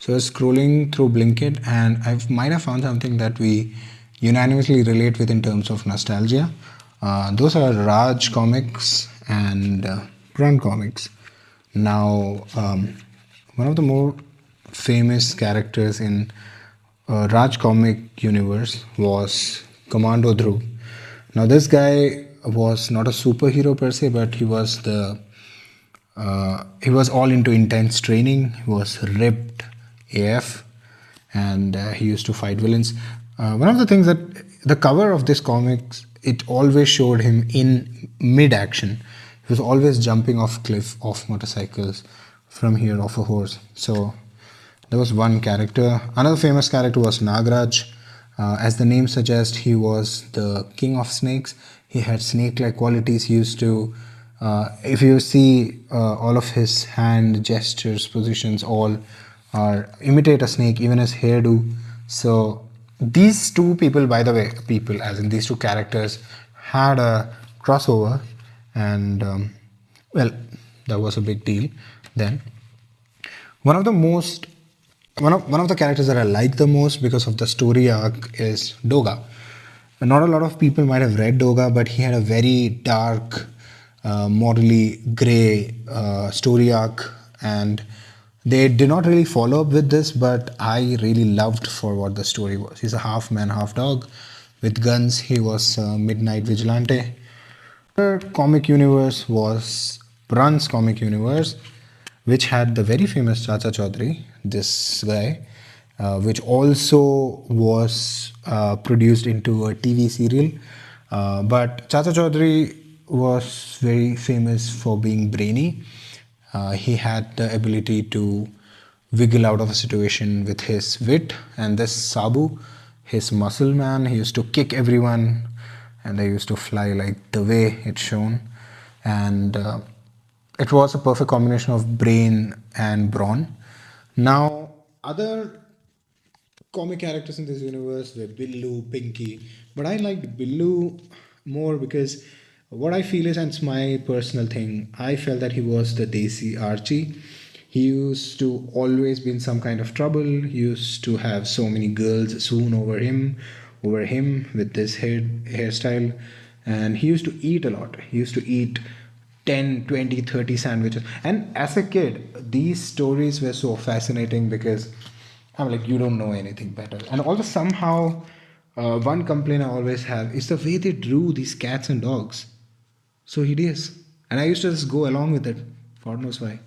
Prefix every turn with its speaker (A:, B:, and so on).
A: So I was scrolling through Blinkit and I might have found something that we unanimously relate with in terms of nostalgia. Those are Raj comics and Run comics. Now, one of the more famous characters in Raj comic universe was Commando Dhruv. Now, this guy was not a superhero per se, but he was all into intense training. He was ripped AF, and he used to fight villains. One of the things that the cover of this comics, it always showed him in mid action. He was always jumping off cliff, off motorcycles, from here off a horse. So there was one character. Another famous character was Nagraj. As the name suggests, he was the king of snakes. He had snake-like qualities. He used to, if you see all of his hand gestures, positions, all are imitate a snake, even his hairdo. So these two people, by the way, people as in these two characters, had a crossover, and well, that was a big deal then. One of the most one of the characters that I like the most because of the story arc is Doga. Not a lot of people might have read Doga, but he had a very dark, morally grey story arc, and they did not really follow up with this. But I really loved for what the story was. He's a half man, half dog, with guns. He was a midnight vigilante. The comic universe was Brun's comic universe, which had the very famous Chacha Chaudhary, this guy, which also was produced into a TV serial. But Chacha Chaudhary was very famous for being brainy. He had the ability to wiggle out of a situation with his wit, and this Sabu, his muscle man, he used to kick everyone and they used to fly like the way it's shown. And it was a perfect combination of brain and brawn. Now, other comic characters in this universe were Billu, Pinky, but I liked Billu more because what I feel is, and it's my personal thing, I felt that he was the Desi Archie. He used to always be in some kind of trouble. He used to have so many girls swoon over him with this hairstyle, and he used to eat a lot. He used to eat 10, 20, 30 sandwiches. And as a kid, these stories were so fascinating because I'm like, you don't know anything better. And also, somehow, one complaint I always have is the way they drew these cats and dogs. So hideous. And I used to just go along with it. God knows why.